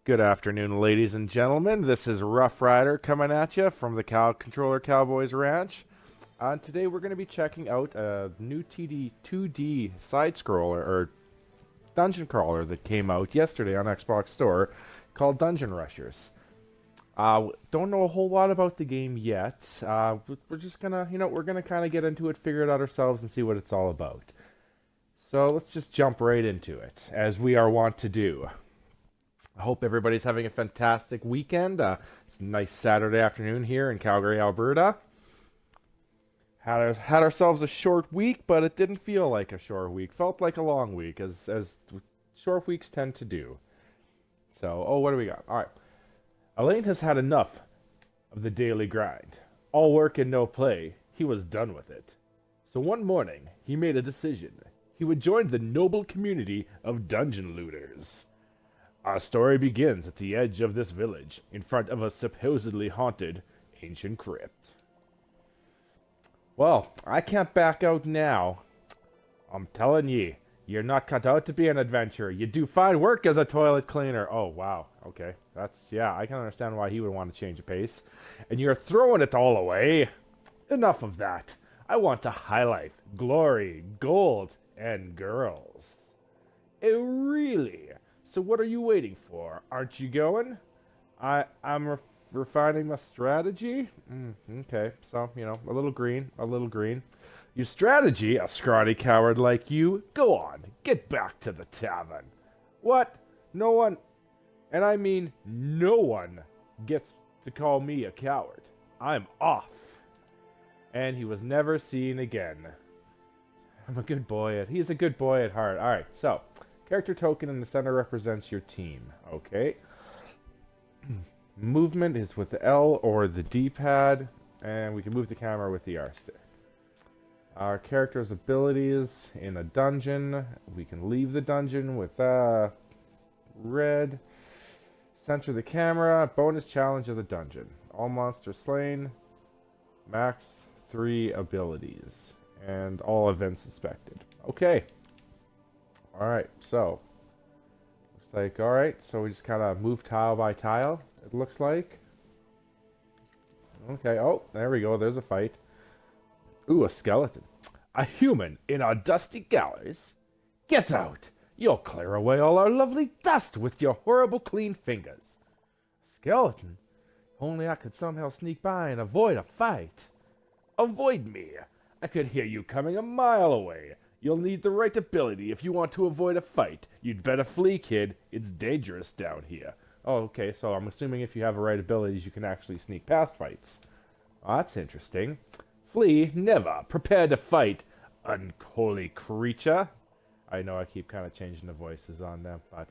Good afternoon, ladies and gentlemen. This is Roughrider coming at you from the Controller Cowboys Ranch. Today we're going to be checking out a new TD 2D side scroller or dungeon crawler that came out yesterday on Xbox Store called Dungeon Rushers. Don't know a whole lot about the game yet. We're just gonna, we're gonna kind of get into it, figure it out ourselves, and see what it's all about. So let's just jump right into it, as we are wont to do. I hope everybody's having a fantastic weekend. It's a nice Saturday afternoon here in Calgary, Alberta. Had ourselves a short week, but it didn't feel like a short week. Felt like a long week, as short weeks tend to do. So, what do we got? All right. Elaine has had enough of the daily grind. All work and no play. He was done with it. So one morning, he made a decision. He would join the noble community of dungeon looters. Our story begins at the edge of this village, in front of a supposedly haunted ancient crypt. Well, I can't back out now. I'm telling ye, you're not cut out to be an adventurer. You do fine work as a toilet cleaner. Oh, wow. Okay. Yeah, I can understand why he would want to change a pace. And you're throwing it all away. Enough of that. I want a high life, glory, gold, and girls. Really? So what are you waiting for? Aren't you going? I'm refining my strategy. Okay, so a little green, a little green. Your strategy, a scrawny coward like you. Go on, get back to the tavern. What? No one, and I mean no one, gets to call me a coward. I'm off. And he was never seen again. He's a good boy at heart. All right, so. Character token in the center represents your team. Okay. Movement is with the L or the D-pad, and we can move the camera with the R stick. Our character's abilities in a dungeon. We can leave the dungeon with red. Center the camera. Bonus challenge of the dungeon. All monsters slain. Max 3 abilities. And all events inspected. Okay. Alright, so looks like, alright, so we just kind of move tile by tile, it looks like. Okay, oh, there we go, there's a fight. Ooh, a skeleton. A human in our dusty galleries? Get out! You'll clear away all our lovely dust with your horrible clean fingers. A skeleton? Only I could somehow sneak by and avoid a fight. Avoid me! I could hear you coming a mile away. You'll need the right ability if you want to avoid a fight. You'd better flee, kid. It's dangerous down here. Oh, okay, so I'm assuming if you have the right abilities, you can actually sneak past fights. Oh, that's interesting. Flee, never. Prepare to fight, unholy creature. I know I keep kind of changing the voices on them, but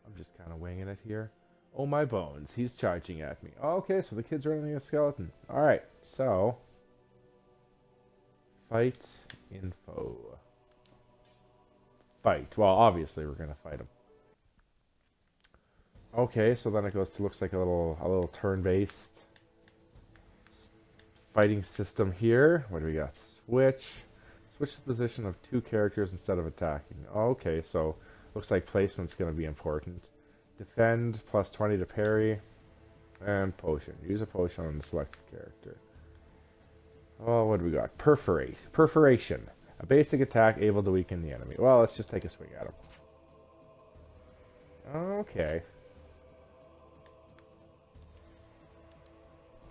I'm just kind of winging it here. Oh, my bones. He's charging at me. Oh, okay, so the kid's running a skeleton. Alright, so. Fight info. Fight. Well, obviously we're gonna fight him. Okay, so then it goes to looks like a little turn-based fighting system here. What do we got? Switch the position of 2 characters instead of attacking. Okay, so looks like placement's gonna be important. Defend plus 20 to parry, and potion. Use a potion on the selected character. Oh, what do we got? Perforation. A basic attack able to weaken the enemy. Well, let's just take a swing at him. Okay.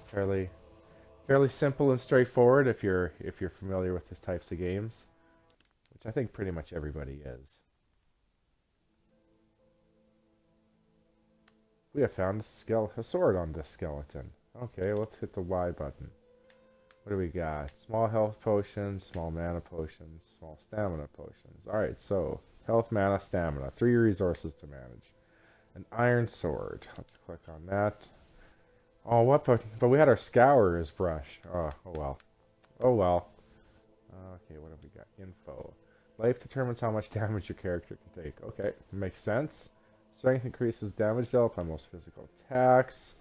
Fairly simple and straightforward if you're familiar with these types of games, which I think pretty much everybody is. We have found a sword on this skeleton. Okay, let's hit the Y button. What do we got? Small health potions, small mana potions, small stamina potions. Alright, so health, mana, stamina. 3 resources to manage. An iron sword. Let's click on that. Oh, what? But we had our scourer's brush. Oh well. Oh well. Okay, what have we got? Info. Life determines how much damage your character can take. Okay, makes sense. Strength increases damage dealt by most physical attacks.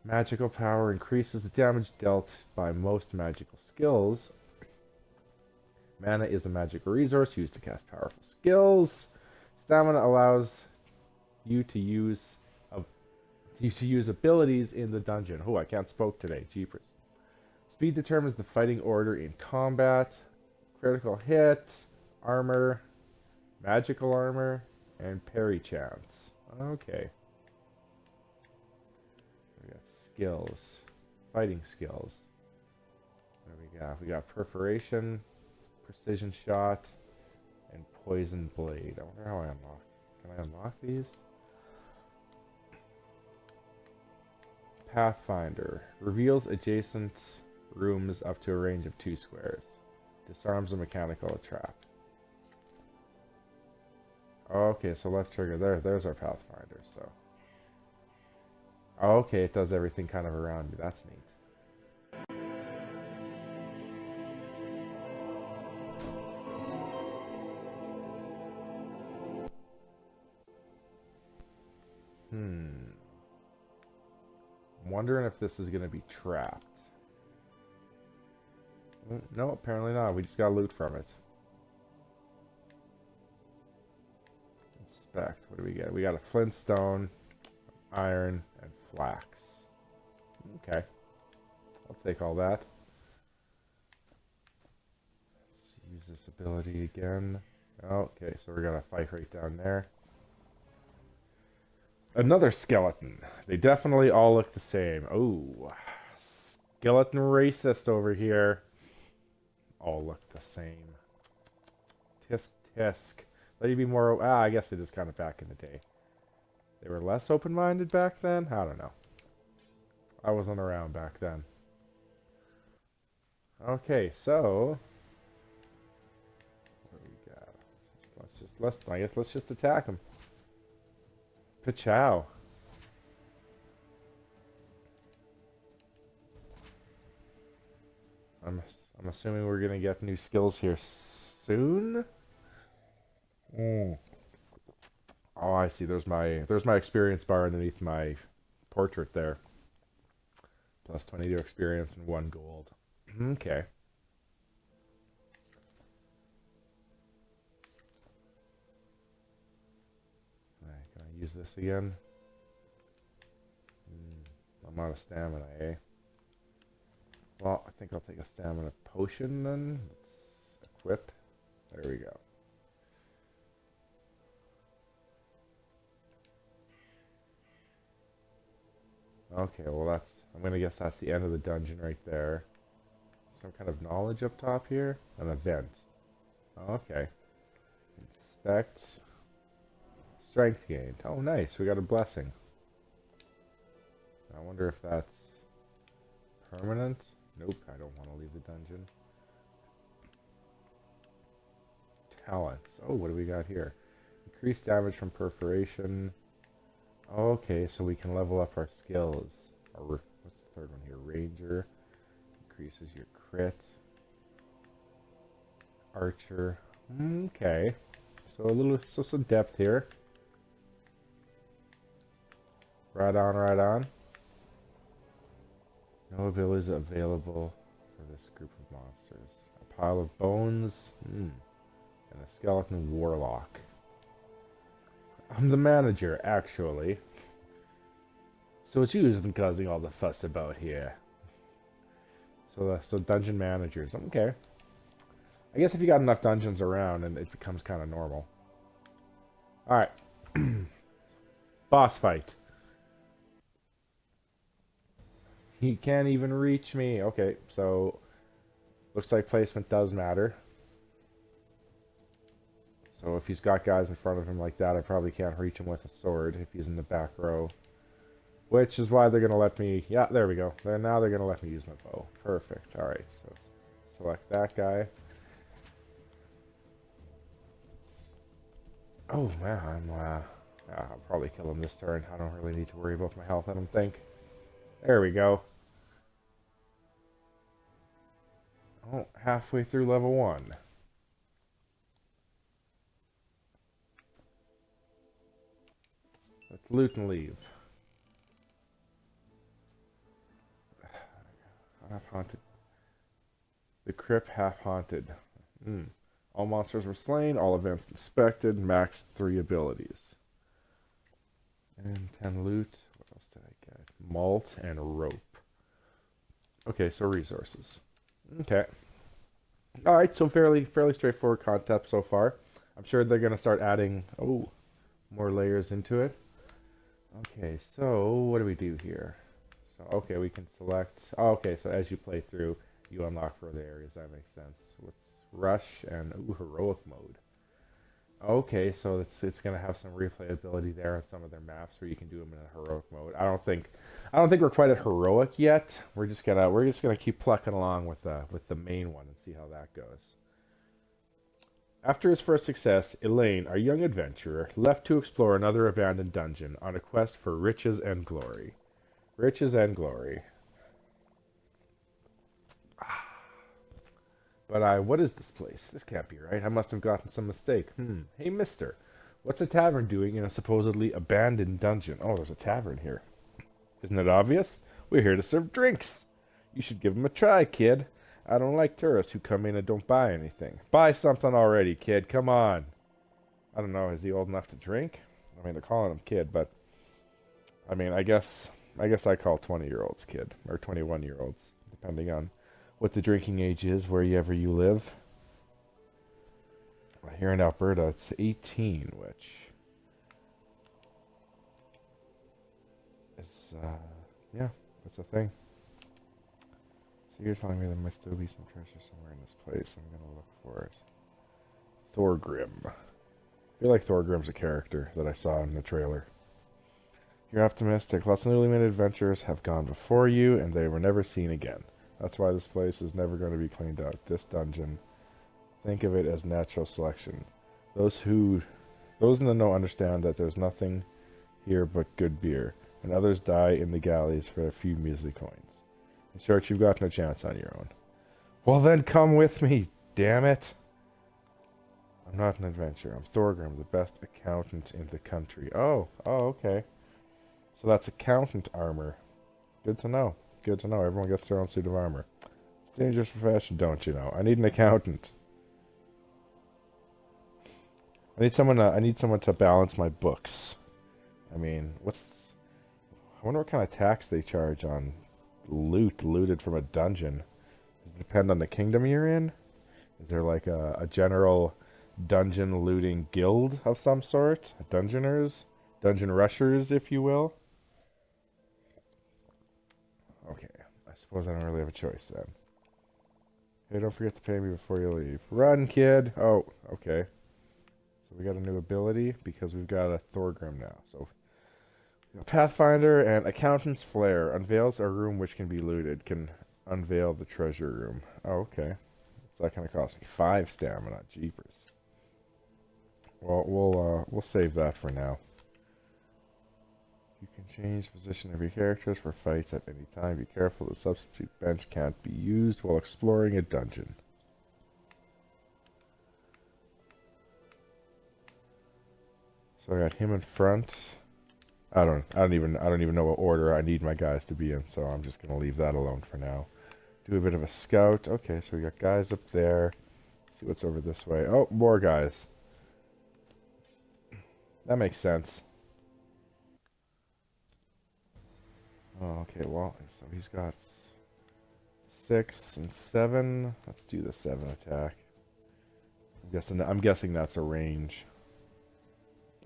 Magical power increases the damage dealt by most magical skills. Mana is a magical resource used to cast powerful skills. Stamina allows you to use of You should use abilities in the dungeon. Oh, I can't spoke today. Jeepers. Speed determines the fighting order in combat. Critical hit, armor, magical armor, and parry chance. Okay. We got skills. Fighting skills. What do we got? We got perforation, precision shot, and poison blade. I wonder how I unlock. Can I unlock these? Pathfinder. Reveals adjacent rooms up to a range of 2 squares. Disarms a mechanical trap. Okay, so left trigger. There's our Pathfinder, so. Okay, it does everything kind of around me. That's neat. I'm wondering if this is going to be trapped. No, apparently not. We just got loot from it. Inspect. What do we get? We got a flintstone, iron, and flax. Okay. I'll take all that. Let's use this ability again. Okay, so we're going to fight right down there. Another skeleton. They definitely all look the same. Oh, skeleton racist over here. All look the same. Tisk tisk. Let you be more. I guess it is kind of back in the day. They were less open-minded back then. I don't know. I wasn't around back then. Okay, so what do we got? I guess let's just attack them. Pachow. I'm assuming we're gonna get new skills here soon. Oh, I see. There's my experience bar underneath my portrait there. Plus 22 experience and 1 gold. Okay. Can I use this again? I'm out of stamina, eh? Well, I think I'll take a stamina potion then. Let's equip. There we go. Okay, well I'm gonna guess that's the end of the dungeon right there. Some kind of knowledge up top here? An event. Okay. Inspect. Strength gained. Oh, nice. We got a blessing. I wonder if that's permanent. Nope, I don't want to leave the dungeon. Talents. Oh, what do we got here? Increased damage from perforation. Okay, so we can level up our skills. What's the third one here? Ranger. Increases your crit. Archer. Okay. So some depth here. Right on, right on. No abilities available for this group of monsters. A pile of bones. And a skeleton warlock. I'm the manager, actually. So it's you who's been causing all the fuss about here. So dungeon managers. Okay. I guess if you got enough dungeons around, and it becomes kind of normal. Alright. Boss fight. He can't even reach me. Okay, so looks like placement does matter. So if he's got guys in front of him like that, I probably can't reach him with a sword if he's in the back row. Which is why they're going to let me... Yeah, there we go. Now they're going to let me use my bow. Perfect. Alright, so select that guy. Oh, man. I'll probably kill him this turn. I don't really need to worry about my health, I don't think. There we go. Oh, halfway through level 1. Let's loot and leave. Half haunted. The crypt half haunted. All monsters were slain, all events inspected, max 3 abilities. And 10 loot. What else did I malt, and rope. Okay, so resources. Okay. All right, so fairly straightforward concept so far. I'm sure they're gonna start adding more layers into it. Okay, so what do we do here? So okay, we can select. Oh, okay, so as you play through, you unlock further areas. That makes sense. What's rush and heroic mode? Okay, so it's gonna have some replayability there on some of their maps where you can do them in a heroic mode. I don't think we're quite at heroic yet. We're just gonna keep plucking along with the main one and see how that goes. After his first success, Elaine, our young adventurer, left to explore another abandoned dungeon on a quest for riches and glory. Riches and glory. But what is this place? This can't be right. I must have gotten some mistake. Hey, mister. What's a tavern doing in a supposedly abandoned dungeon? Oh, there's a tavern here. Isn't it obvious? We're here to serve drinks. You should give 'em a try, kid. I don't like tourists who come in and don't buy anything. Buy something already, kid. Come on. I don't know. Is he old enough to drink? I mean, they're calling him kid, but I mean, I guess I call 20-year-olds kid or 21-year-olds, depending on what the drinking age is wherever you live. Here in Alberta, it's 18, which is, yeah, that's a thing. So you're telling me there must still be some treasure somewhere in this place. I'm going to look for it. Thorgrim. I feel like Thorgrim's a character that I saw in the trailer. You're optimistic. Lots of newly minted adventurers have gone before you, and they were never seen again. That's why this place is never going to be cleaned out. This dungeon, think of it as natural selection. Those in the know understand that there's nothing here but good beer, and others die in the galleys for a few measly coins. In short, you've got no chance on your own. Well then, come with me, damn it! I'm not an adventurer. I'm Thorgrim, the best accountant in the country. Oh, okay. So that's accountant armor. Good to know. Good to know. Everyone gets their own suit of armor. It's a dangerous profession, don't you know? I need an accountant. I need someone to balance my books. I mean, I wonder what kind of tax they charge on loot looted from a dungeon. Does it depend on the kingdom you're in? Is there like a general dungeon looting guild of some sort? Dungeoners? Dungeon rushers, if you will? Okay, I suppose I don't really have a choice then. Hey, don't forget to pay me before you leave. Run, kid! Oh, okay. So we got a new ability because we've got a Thorgrim now. So, Pathfinder and Accountant's Flair unveils a room which can be looted. Can unveil the treasure room. Oh, okay. So that kind of cost me 5 stamina. Jeepers. Well, we'll save that for now. You can change the position of your characters for fights at any time. Be careful, the substitute bench can't be used while exploring a dungeon. So I got him in front. I don't even know what order I need my guys to be in, so I'm just gonna leave that alone for now. Do a bit of a scout. Okay, so we got guys up there. Let's see what's over this way. Oh, more guys. That makes sense. Oh, okay, well, so he's got 6 and 7. Let's do the 7 attack. I'm guessing that's a range.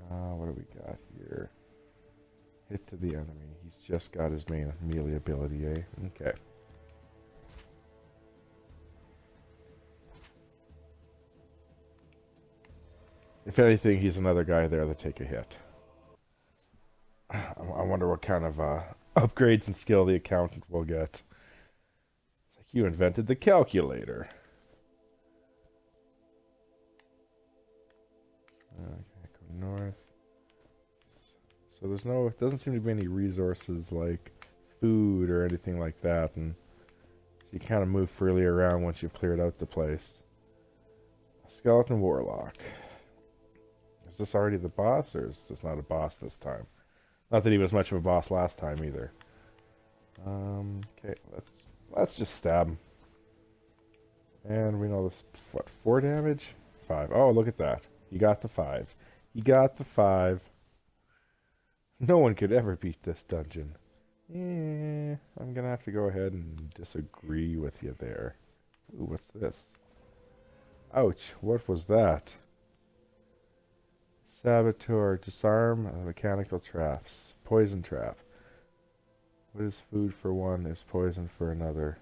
What do we got here? Hit to the enemy. He's just got his main melee ability, eh? Okay. If anything, he's another guy there to take a hit. I wonder what kind of upgrades and skill the accountant will get. It's like you invented the calculator. Okay, go north. So it doesn't seem to be any resources like food or anything like that, and so you kind of move freely around once you've cleared out the place. A skeleton warlock. Is this already the boss, or is this not a boss this time? Not that he was much of a boss last time either. Okay, let's just stab him. And we know this, what, 4 damage? 5. Oh, look at that. He got the 5. He got the 5. No one could ever beat this dungeon. I'm gonna have to go ahead and disagree with you there. Ooh, what's this? Ouch, what was that? Saboteur, disarm mechanical traps. Poison trap. What is food for one is poison for another.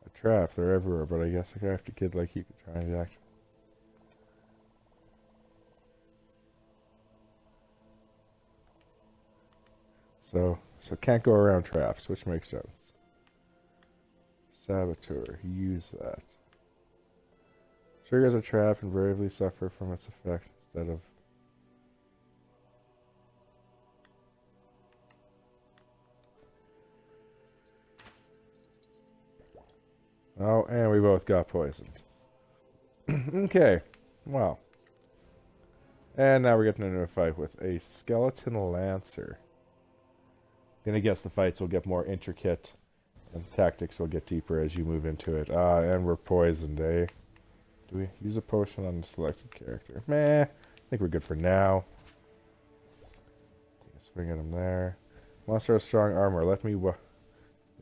A trap, they're everywhere, but I guess I have to kid like you could try and act. So can't go around traps, which makes sense. Saboteur, use that. Triggers a trap and bravely suffer from its effect instead of... Oh, and we both got poisoned. Okay, well. And now we're getting into a fight with a skeleton lancer. Gonna guess the fights will get more intricate and the tactics will get deeper as you move into it. And we're poisoned, eh? Do we use a potion on the selected character? Meh, I think we're good for now. Take a swing at him there. Monster has strong armor. Let me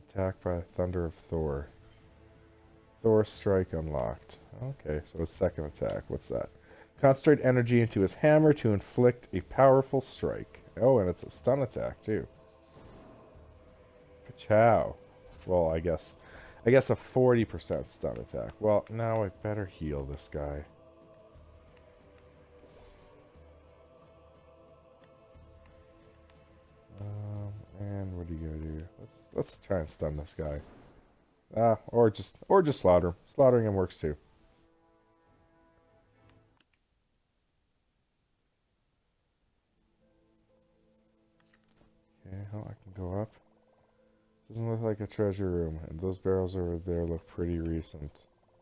attack by the thunder of Thor. Thor strike unlocked. Okay, so his second attack. What's that? Concentrate energy into his hammer to inflict a powerful strike. Oh, and it's a stun attack too. Pachow. Well, I guess a 40% stun attack. Well, now I better heal this guy. And what are you gonna do? Let's try and stun this guy. Or just slaughter him. Slaughtering him works too. Okay, oh, I can go up. Doesn't look like a treasure room, and those barrels over there look pretty recent.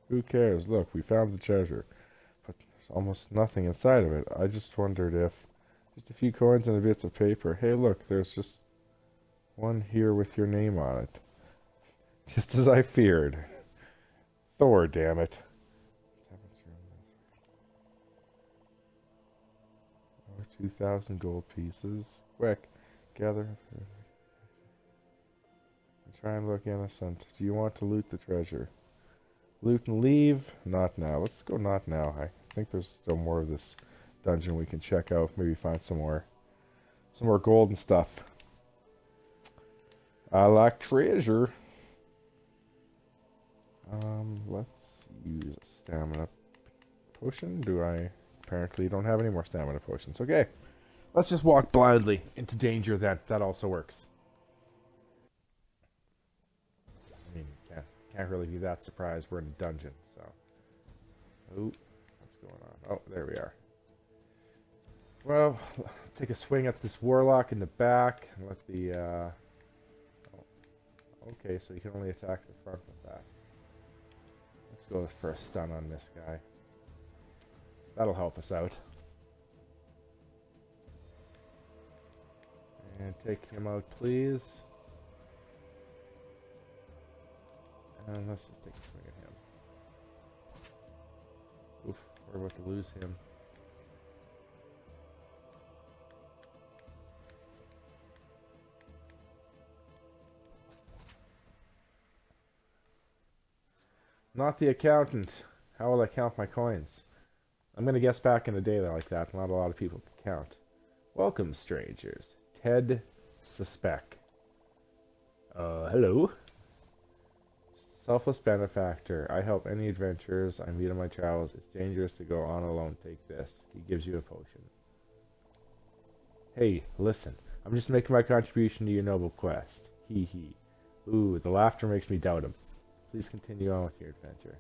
Who cares? Look, we found the treasure. But there's almost nothing inside of it. I just wondered if... Just a few coins and a bits of paper. Hey, look, there's just one here with your name on it. Just as I feared. Thor, damn it. 2,000 gold pieces. Quick, gather. Try and look innocent. Do you want to loot the treasure? Loot and leave? Not now. Let's go not now. I think there's still more of this dungeon we can check out. Maybe find some more gold and stuff. I like treasure. Let's use a stamina potion. Do I? Apparently don't have any more stamina potions. Okay. Let's just walk blindly into danger. That also works. I mean, can't really be that surprised. We're in a dungeon, so. Oh, what's going on? Oh, there we are. Well, take a swing at this warlock in the back and let the. Oh, okay, so you can only attack the front with that. Let's go for a stun on this guy. That'll help us out. And take him out, please. And let's just take a swing at him. Oof, we're about to lose him. Not the accountant. How will I count my coins? I'm gonna guess back in the day like that, not a lot of people could count. Welcome, strangers. Ted Suspect. Hello. Selfless benefactor. I help any adventurers I meet on my travels. It's dangerous to go on alone. Take this. He gives you a potion. Hey, listen. I'm just making my contribution to your noble quest. Hee hee. Ooh, the laughter makes me doubt him. Please continue on with your adventure.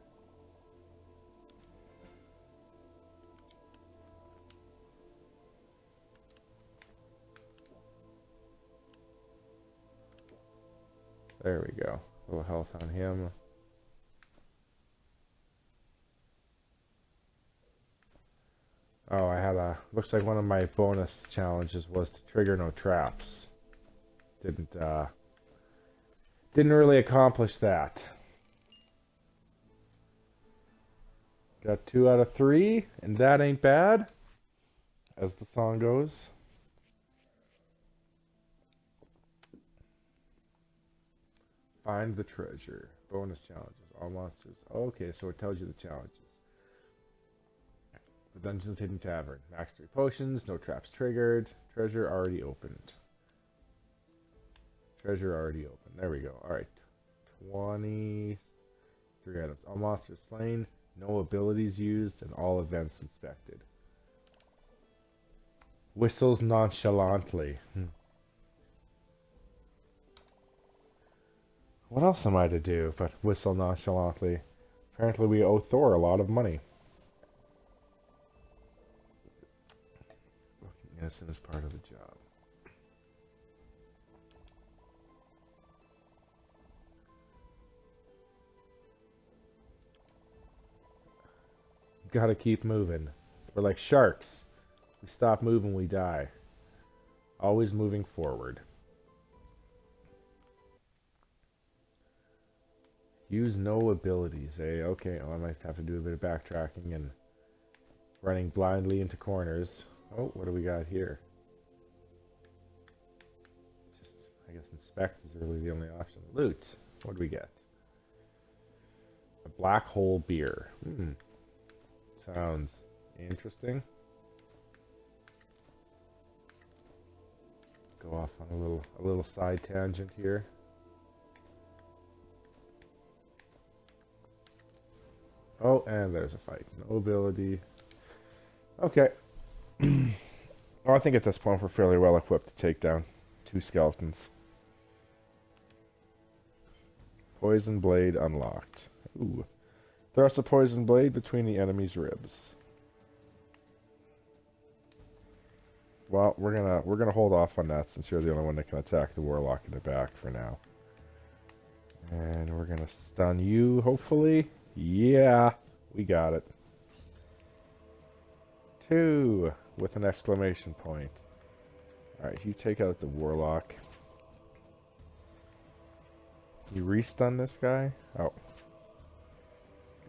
There we go. A little health on him. Oh, I had a... Looks like one of my bonus challenges was to trigger no traps. Didn't really accomplish that. Got 2 out of 3, and that ain't bad, as the song goes. Find the treasure. Bonus challenges. All monsters. Okay, so it tells you the challenges. The dungeon's hidden tavern. Max 3 potions. No traps triggered. Treasure already opened. Treasure already opened. There we go. Alright. 23 items. All monsters slain. No abilities used. And all events inspected. Whistles nonchalantly. What else am I to do but whistle nonchalantly? Apparently we owe Thor a lot of money. Looking innocent is part of the job. Gotta keep moving. We're like sharks. We stop moving, we die. Always moving forward. Use no abilities, eh? Okay, well, I might have to do a bit of backtracking and running blindly into corners. Oh, what do we got here? Just, I guess inspect is really the only option. Loot. What do we get? A black hole beer. Sounds interesting. Go off on a little side tangent here. Oh, and there's a fight. No ability. Okay. Oh, I think at this point we're fairly well equipped to take down 2 skeletons. Poison blade unlocked. Ooh. Thrust a poison blade between the enemy's ribs. Well, we're gonna hold off on that since you're the only one that can attack the warlock in the back for now. And we're gonna stun you, hopefully. Yeah, we got it. 2 with an exclamation point. Alright, you take out the warlock. You restun this guy? Oh.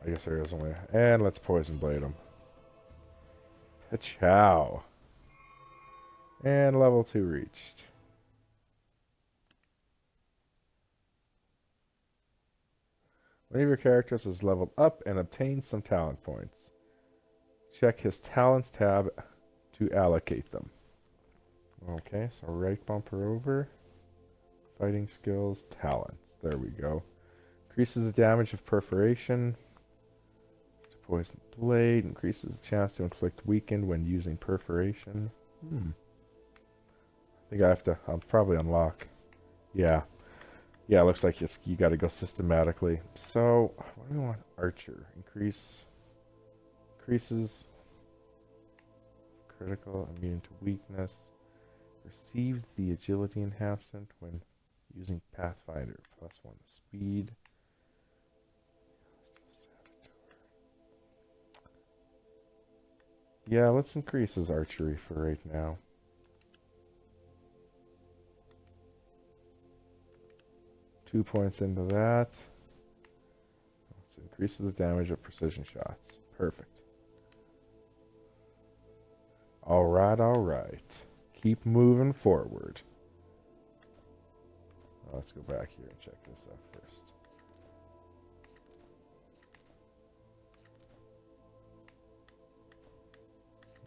I guess there is only... And let's poison blade him. Pachow. And level 2 reached. One of your characters is leveled up and obtained some talent points. Check his talents tab to allocate them. Okay, so right bumper over. Fighting skills, talents. There we go. Increases the damage of perforation. To poison blade. Increases the chance to inflict weakened when using perforation. I think I have to... I'll probably unlock. Yeah. Yeah, it looks like you got to go systematically. So, what do we want? Archer. Increases critical, immune to weakness. Receive the agility enhancement when using Pathfinder. +1 speed. Yeah, let's increase his archery for right now. Two points into that. Let's increase the damage of precision shots. Perfect. Alright, alright. Keep moving forward. Let's go back here and check this out first.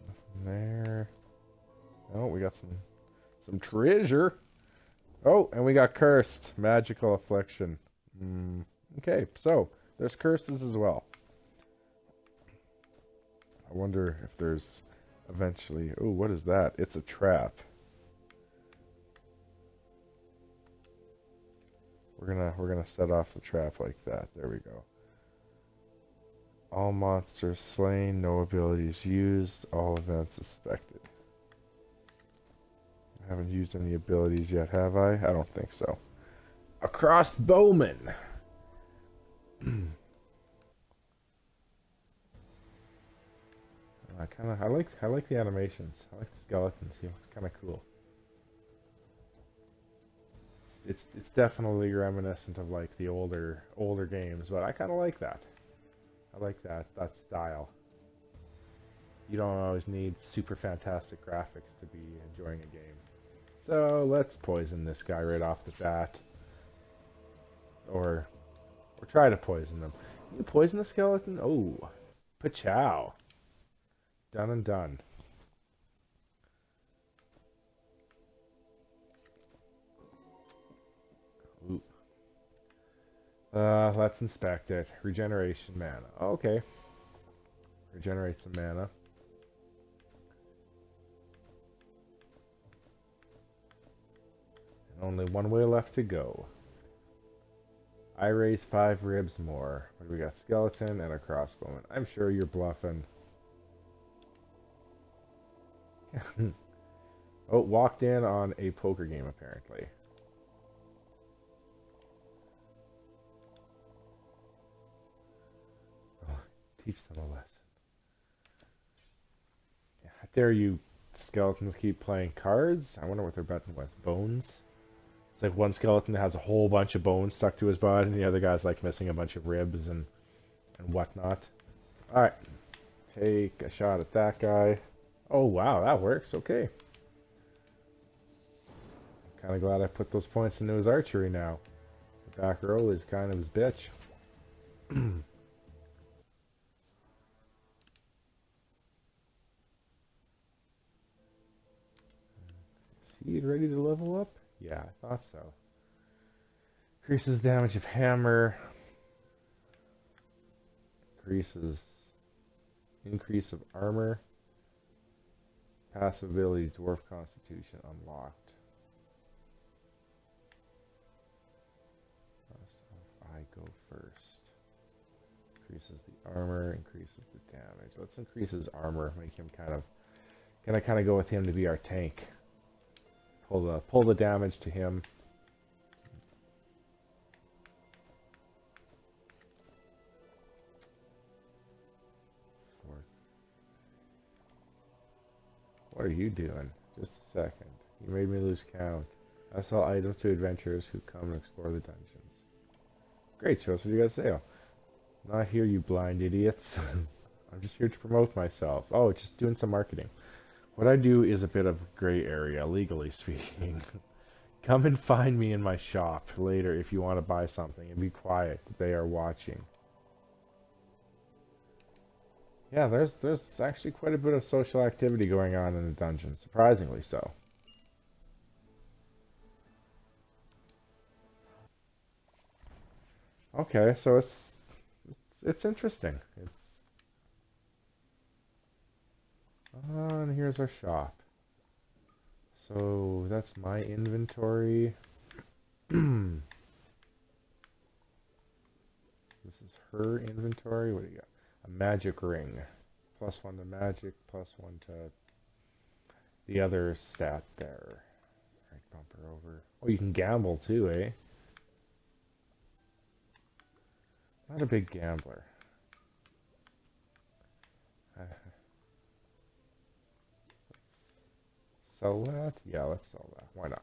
Nothing there. Oh, we got some treasure. Oh, and we got cursed. Magical affliction. Okay, so there's curses as well. I wonder if there's eventually... Oh, what is that? It's a trap. We're gonna set off the trap like that. There we go. All monsters slain, no abilities used, all events suspected. I haven't used any abilities yet, have I? I don't think so. A crossbowman. I like the animations. I like the skeletons. He looks kind of cool. It's definitely reminiscent of like the older games, but I kind of like that. I like that style. You don't always need super fantastic graphics to be enjoying a game. So let's poison this guy right off the bat. Or try to poison them. You poison the skeleton? Oh. Pachow. Done and done. Ooh. Let's inspect it. Regeneration mana. Okay. Regenerate some mana. And only one way left to go. I raise 5 ribs more. We got skeleton and a crossbowman. I'm sure you're bluffing. Oh, walked in on a poker game apparently. Oh, teach them a lesson. Yeah, how dare you skeletons keep playing cards? I wonder what they're betting with. Bones? It's like one skeleton that has a whole bunch of bones stuck to his body, and the other guy's like missing a bunch of ribs and whatnot. Alright. Take a shot at that guy. Oh wow, that works. Okay. I'm kind of glad I put those points into his archery now. The back row is kind of his bitch. Is he ready to level up? Yeah, I thought so. Increases damage of hammer. Increase of armor. Passive ability, dwarf constitution unlocked. I go first. Increases the armor, increases the damage. Let's increase his armor, make him gonna kind of go with him to be our tank. Pull the damage to him. Fourth. What are you doing? Just a second. You made me lose count. I sell items to adventurers who come and explore the dungeons. Great, Chos. What do you got to say? Not here, you blind idiots. I'm just here to promote myself. Oh, just doing some marketing. What I do is a bit of gray area, legally speaking. Come and find me in my shop later if you want to buy something, and be quiet. They are watching. Yeah, there's actually quite a bit of social activity going on in the dungeon, surprisingly so. Okay, so it's interesting. And here's our shop. So that's my inventory. This is her inventory. What do you got? A magic ring. +1 to magic, +1 to the other stat there. Alright, bump her over. Oh, you can gamble too, eh? Not a big gambler. Sell that? Yeah, let's sell that. Why not?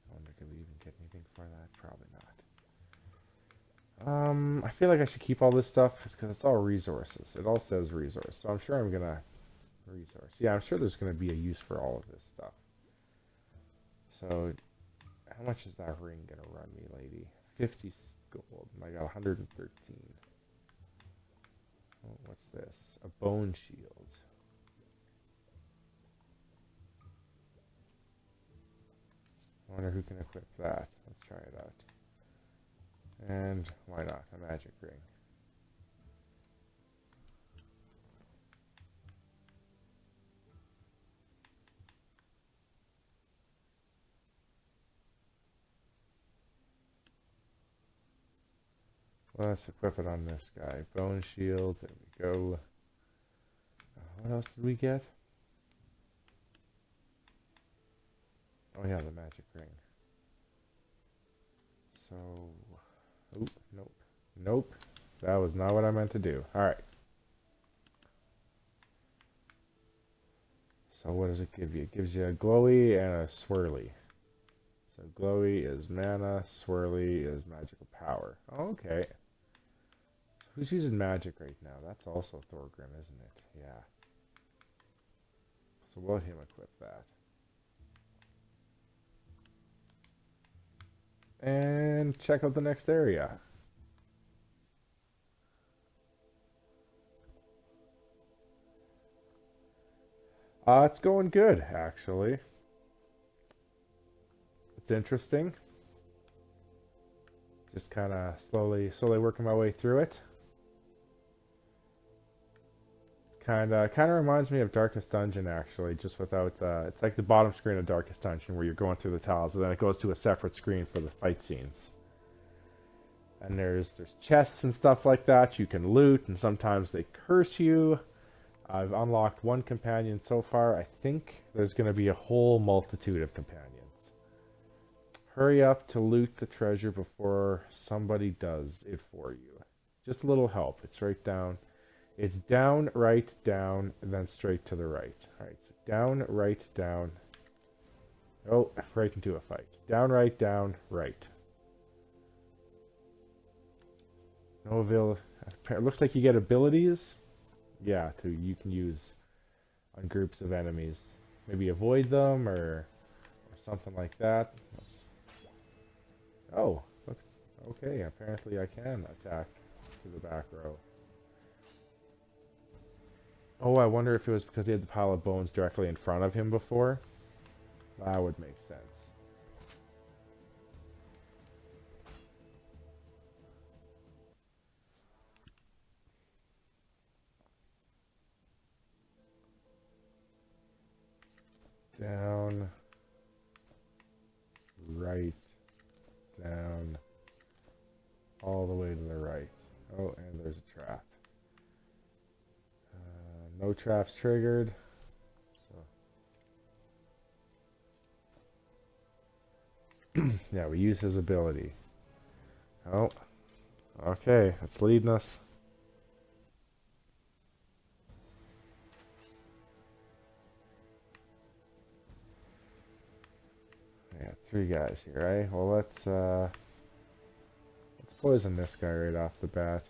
I wonder, could we even get anything for that? Probably not. I feel like I should keep all this stuff because it's all resources. It all says resource, so I'm sure I'm gonna resource. Yeah, I'm sure there's gonna be a use for all of this stuff. So, how much is that ring gonna run me, lady? 50 gold. And I got 113. Oh, what's this? A bone shield. I wonder who can equip that. Let's try it out. And why not? A magic ring. Let's equip it on this guy. Bone shield. There we go. What else did we get? Oh yeah, the magic ring. So, oh, nope. Nope. That was not what I meant to do. Alright. So what does it give you? It gives you a glowy and a swirly. So glowy is mana, swirly is magical power. Okay. So who's using magic right now? That's also Thorgrim, isn't it? Yeah. So we'll let him equip that. and check out the next area. It's going good, actually. It's interesting. Just kind of slowly working my way through it. Kind of reminds me of Darkest Dungeon, actually, just without, it's like the bottom screen of Darkest Dungeon where you're going through the tiles, and then it goes to a separate screen for the fight scenes. And there's chests and stuff like that you can loot, and sometimes they curse you. I've unlocked one companion so far. I think there's going to be a whole multitude of companions. Hurry up to loot the treasure before somebody does it for you. Just a little help. It's right down. It's down, right, down, and then straight to the right. Alright, so down, right, down. Oh, right into a fight. Down, right, down, right. No avail. It looks like you get abilities. Yeah, you can use on groups of enemies. Maybe avoid them or something like that. Oh, look. Okay, apparently I can attack to the back row. Oh, I wonder if it was because he had the pile of bones directly in front of him before. That would make sense. Down, right, down, all the way to the right. Oh, and there's a trap. No traps triggered. So yeah, we use his ability. Oh, okay, that's leading us. I got 3 guys here, right? Well, let's poison this guy right off the bat.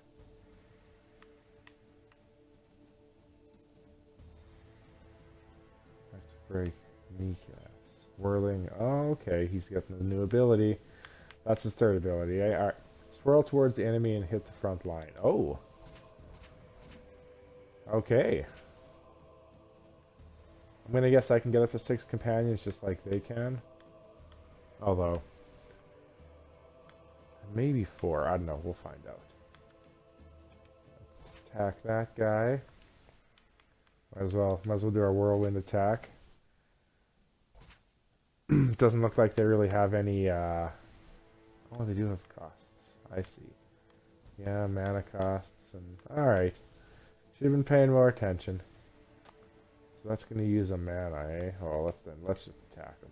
Break kneecaps. Whirling. Oh, okay, he's got the new ability. That's his third ability. Alright. Swirl towards the enemy and hit the front line. Oh. Okay. I'm gonna guess I can get up to 6 companions just like they can. Although, maybe 4. I don't know. We'll find out. Let's attack that guy. Might as well do our whirlwind attack. Doesn't look like they really have any, oh, they do have costs. I see. Yeah, mana costs, and, alright. Should have been paying more attention. So that's going to use a mana, eh? Oh, let's just attack them.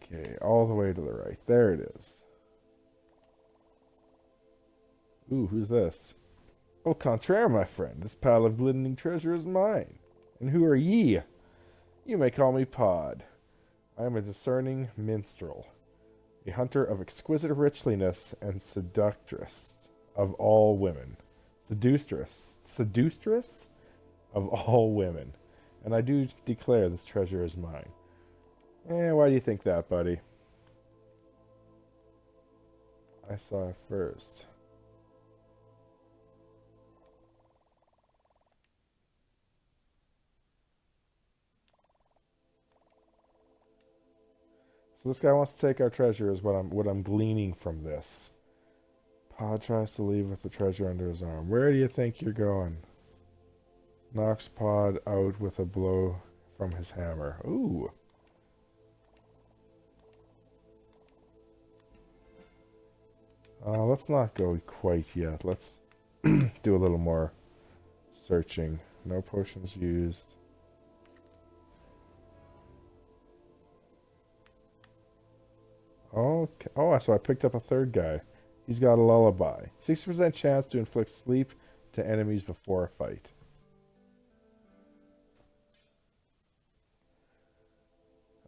Okay, all the way to the right. There it is. Ooh, who's this? Au contraire, my friend. This pile of glistening treasure is mine. And who are ye? You may call me Pod. I am a discerning minstrel, a hunter of exquisite richliness and seductress of all women. Seductress of all women. And I do declare this treasure is mine. Why do you think that, buddy? I saw it first. So this guy wants to take our treasure is what I'm gleaning from this. Pod tries to leave with the treasure under his arm. Where do you think you're going? Knocks Pod out with a blow from his hammer. Ooh. Let's not go quite yet. Let's do a little more searching. No potions used. Okay. Oh, so I picked up a third guy. He's got a lullaby. 60% chance to inflict sleep to enemies before a fight.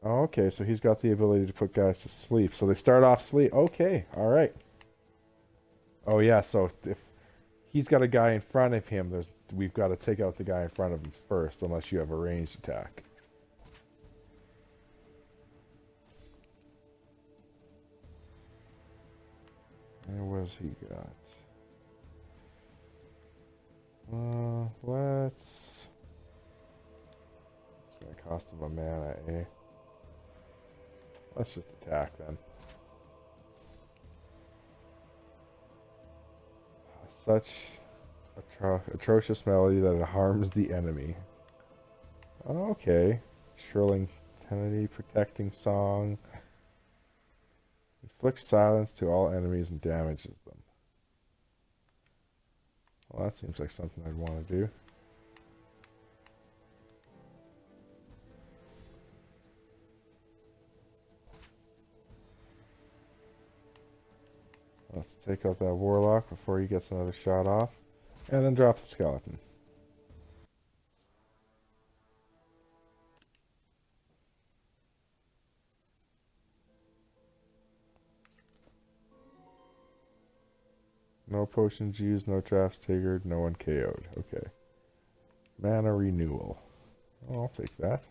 Okay, so he's got the ability to put guys to sleep. So they start off sleep. Okay, alright. Oh yeah, so if he's got a guy in front of him, we've got to take out the guy in front of him first, unless you have a ranged attack. And what's he got? Let's... It's gonna cost him a mana, eh? Let's just attack then. Such atrocious melody that it harms the enemy. Okay. Shrilling penalty, protecting song. Inflicts silence to all enemies and damages them. Well, that seems like something I'd want to do. Let's take out that warlock before he gets another shot off. And then drop the skeleton. No potions used, no traps triggered, no one KO'd. Okay. Mana renewal. Oh, I'll take that.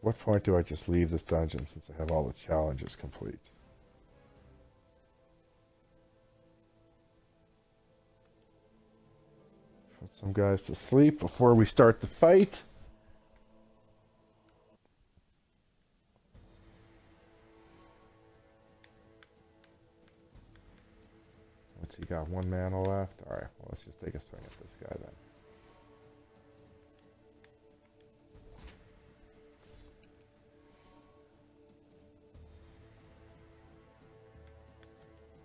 What point do I just leave this dungeon since I have all the challenges complete? Put some guys to sleep before we start the fight. What's he got? 1 mana left? Alright, well, let's just take a swing at this guy then.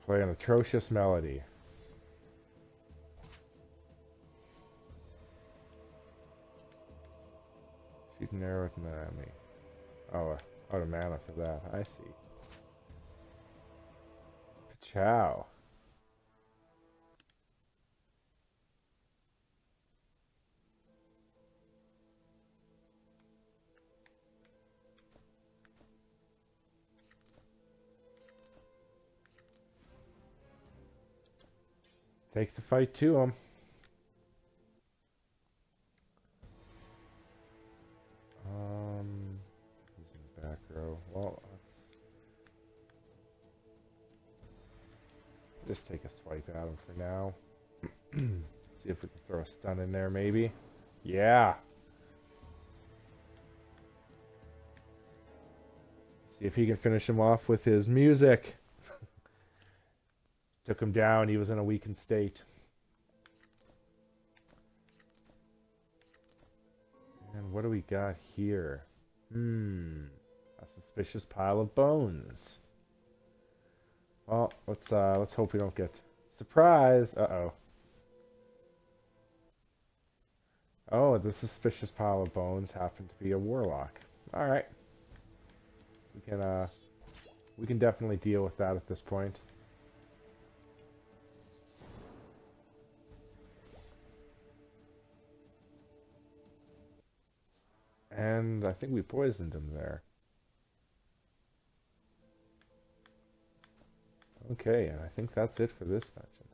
Play an atrocious melody. Shoot an arrow at an enemy. Oh, out of mana for that. I see. Pachow. Take the fight to him. He's in the back row. Well, let's just take a swipe at him for now. See if we can throw a stun in there, maybe. Yeah. See if he can finish him off with his music. Took him down. He was in a weakened state. And what do we got here? A suspicious pile of bones. Well, let's hope we don't get surprise. Uh-oh. Oh, the suspicious pile of bones happened to be a warlock. All right. We can definitely deal with that at this point. And I think we poisoned him there. Okay, and I think that's it for this dungeon.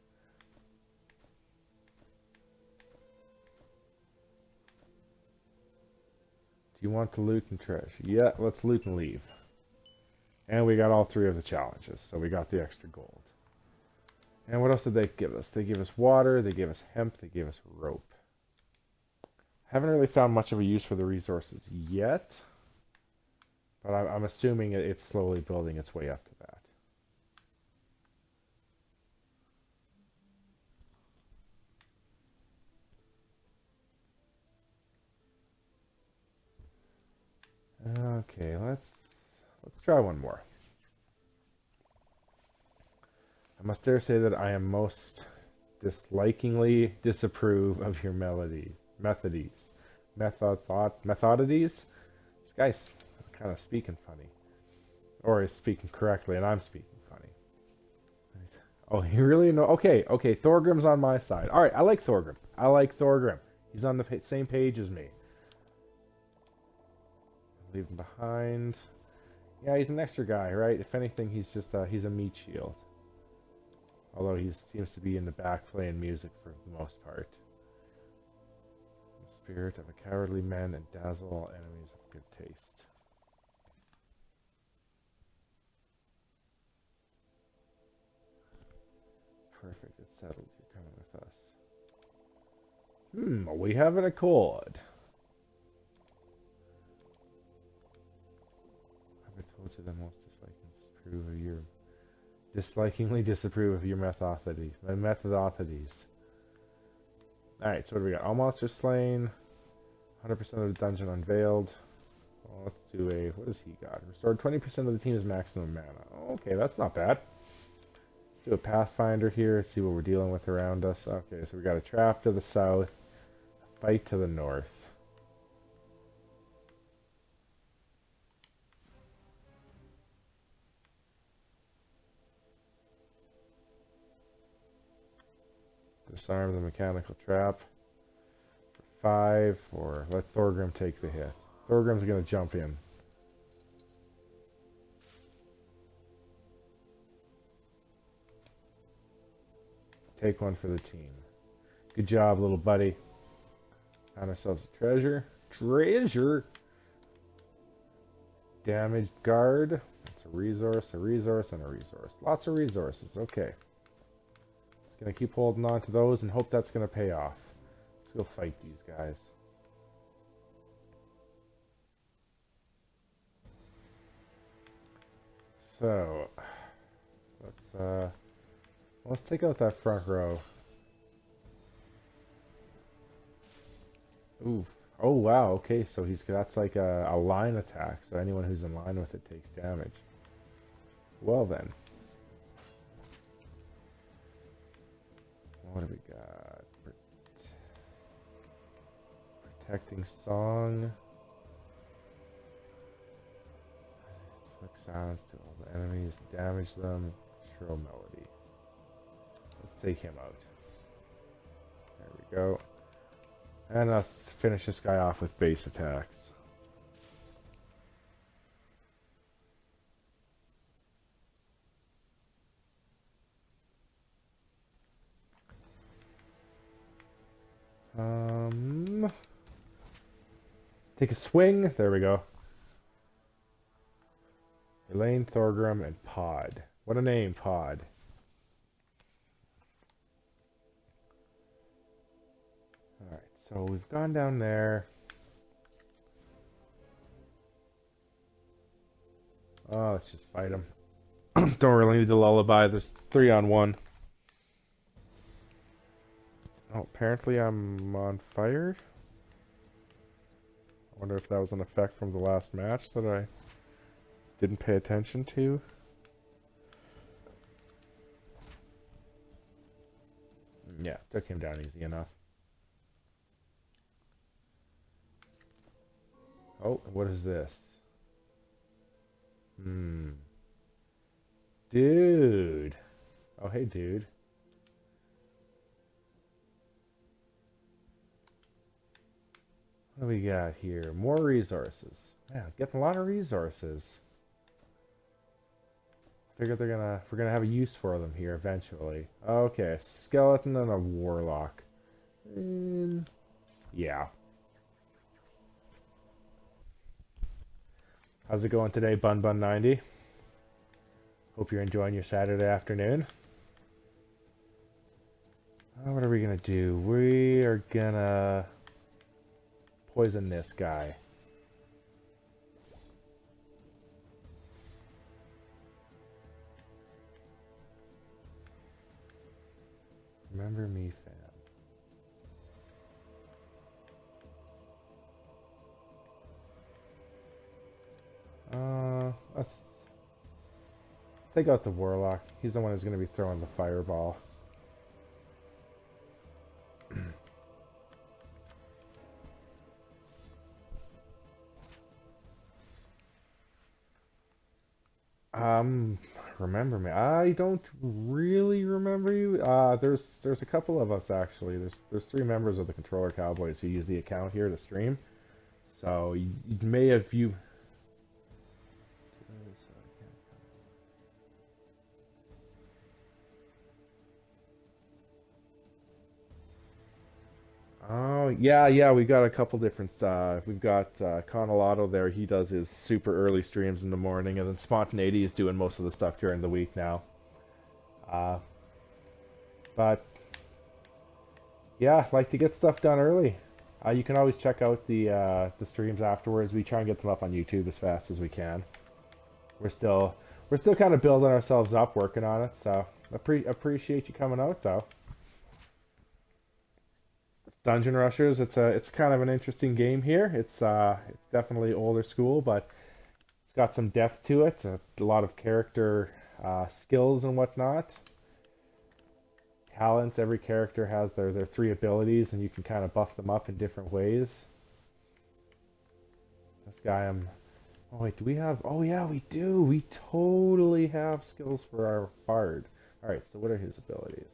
Do you want to loot and trash? Yeah, let's loot and leave. And we got all 3 of the challenges, so we got the extra gold. And what else did they give us? They gave us water, they gave us hemp, they gave us rope. Haven't really found much of a use for the resources yet, but I'm assuming it's slowly building its way up to that. Okay, let's try one more. I must dare say that I am most dislikingly disapprove of your methodies. This guy's kind of speaking funny. Or he's speaking correctly and I'm speaking funny. Oh, you really know? Okay, Thorgrim's on my side. Alright, I like Thorgrim. He's on the same page as me. Leave him behind. Yeah, he's an extra guy, right? If anything, he's a meat shield. Although he seems to be in the back playing music for the most part. The spirit of a cowardly man and dazzle all enemies of good taste. Perfect, it's settled. You're coming with us. We have an accord. Have I told you the most dislikingly disapprove of your methodologies. Alright, so what do we got? All monsters slain. 100% of the dungeon unveiled. Well, let's do a... What does he got? Restored 20% of the team's maximum mana. Okay, that's not bad. Let's do a Pathfinder here. See what we're dealing with around us. Okay, so we got a trap to the south. A fight to the north. Disarm the mechanical trap. For 5, or let Thorgrim take the hit. Thorgrim's going to jump in. Take one for the team. Good job, little buddy. Found ourselves a treasure. Treasure! Damaged guard. That's a resource, and a resource. Lots of resources. Okay. Just going to keep holding on to those and hope that's going to pay off. Let's go fight these guys. So, let's take out that front row. Ooh. Oh wow, okay, so that's like a line attack, so anyone who's in line with it takes damage. Well then. What do we got? Protecting song. Inflict silence to all the enemies, damage them. Shrill melody. Let's take him out. There we go. And let's finish this guy off with base attacks. Take a swing. There we go. Elaine, Thorgrim, and Pod. What a name, Pod. Alright, so we've gone down there. Oh, let's just fight him. Don't really need the lullaby. There's 3 on 1. Oh, apparently I'm on fire. I wonder if that was an effect from the last match that I didn't pay attention to. Yeah, took him down easy enough. Oh, what is this? Dude. Oh, hey, dude. What do we got here? More resources. Yeah, getting a lot of resources. Figure we're gonna have a use for them here eventually. Okay, a skeleton and a warlock. Yeah. How's it going today, Bun90? Hope you're enjoying your Saturday afternoon. What are we gonna do? We are gonna poison this guy. Remember me, fam. Let's take out the warlock. He's the one who's going to be throwing the fireball. Remember me. I don't really remember you. There's a couple of us actually. There's 3 members of the Controller Cowboys who use the account here to stream. So you may have Oh, yeah, yeah, we got a couple different we've got Conolato there. He does his super early streams in the morning, and then Spontaneity is doing most of the stuff during the week now. Uh, but yeah, like to get stuff done early. You can always check out the streams afterwards. We try and get them up on YouTube as fast as we can. We're still we're still kind of building ourselves up, working on it. So appreciate you coming out though. Dungeon Rushers. It's kind of an interesting game here. It's definitely older school, but it's got some depth to it. A lot of character skills and whatnot. Talents. Every character has their three abilities, and you can kind of buff them up in different ways. This guy, I'm. Oh wait, do we have? Oh yeah, we do. We totally have skills for our bard. All right. So what are his abilities?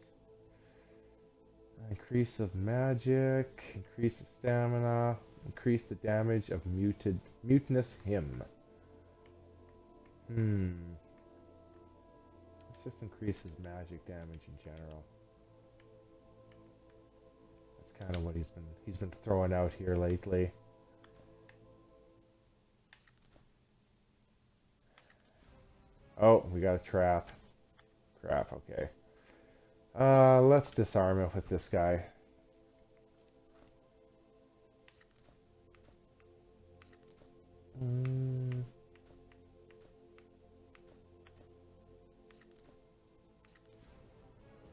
Increase of magic, increase of stamina, increase the damage of mutinous him. Let's just increase his magic damage in general. That's kind of what he's been throwing out here lately. Oh, we got a trap. Crap, okay. Let's disarm it with this guy.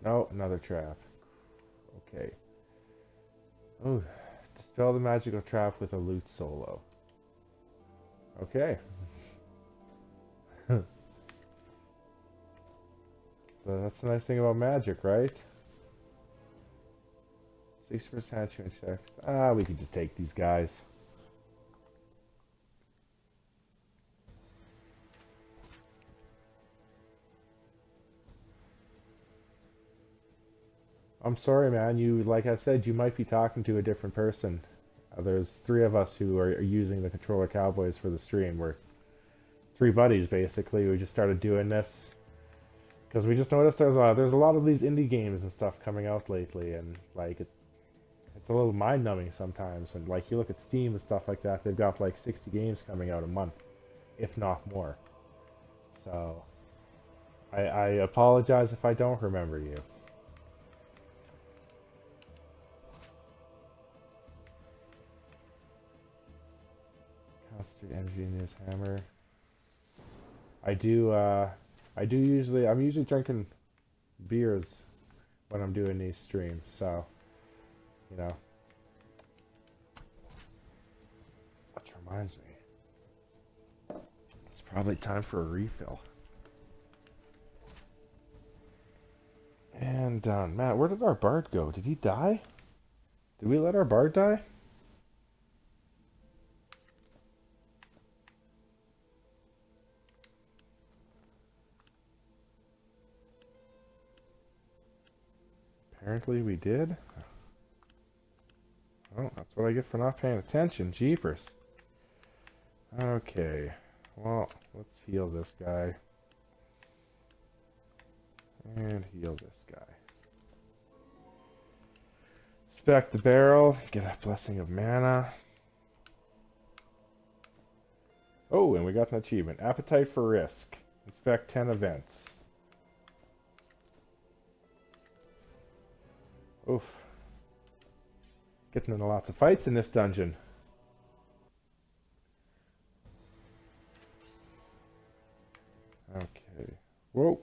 No, another trap. Okay. Oh, dispel the magical trap with a loot solo. Okay. So that's the nice thing about magic, right? 6% checks. We can just take these guys. I'm sorry, man. Like I said, you might be talking to a different person. There's three of us who are using the controller cowboys for the stream. We're three buddies, basically. We just started doing this because we just noticed there's a lot of these indie games and stuff coming out lately, and like it's a little mind-numbing sometimes when like you look at Steam and stuff like that. They've got like 60 games coming out a month, if not more. So I apologize if I don't remember you. Concentrate energy in his hammer. I do usually, I'm usually drinking beers when I'm doing these streams, so, you know. Which reminds me, it's probably time for a refill. And, Matt, where did our bard go? Did he die? Did we let our bard die? Apparently we did. Oh, that's what I get for not paying attention. Jeepers. Okay. Well, let's heal this guy. And heal this guy. Inspect the barrel. Get a blessing of mana. Oh, and we got an achievement. Appetite for risk. Inspect 10 events. Oof. Getting into lots of fights in this dungeon. Okay. Whoa.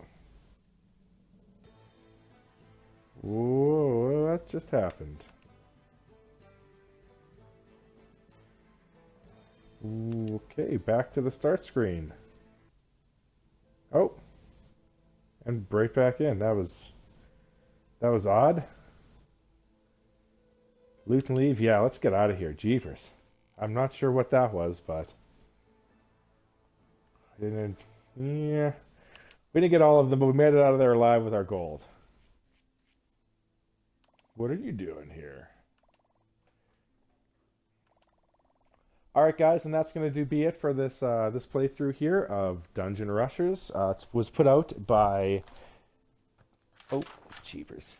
Whoa, what just happened? Okay, back to the start screen. Oh. And right back in. That was odd. Loot and leave? Yeah, let's get out of here. Jeepers. I'm not sure what that was, but... yeah. We didn't get all of them, but we made it out of there alive with our gold. What are you doing here? Alright guys, and that's going to be it for this this playthrough here of Dungeon Rushers. It was put out by... Oh, jeepers.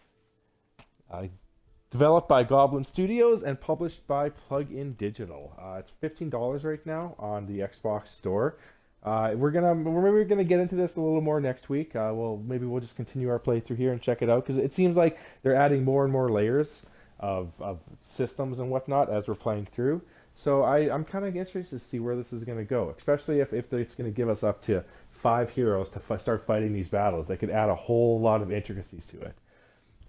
Developed by Goblin Studios and published by Plug-in Digital. It's $15 right now on the Xbox Store. We're gonna get into this a little more next week. Maybe we'll just continue our playthrough here and check it out because it seems like they're adding more and more layers of systems and whatnot as we're playing through. So I'm kind of interested to see where this is gonna go, especially if it's gonna give us up to 5 heroes to start fighting these battles. They could add a whole lot of intricacies to it.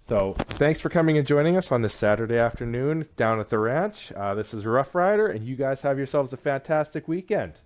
So thanks for coming and joining us on this Saturday afternoon down at the ranch. This is Rough Rider, and you guys have yourselves a fantastic weekend.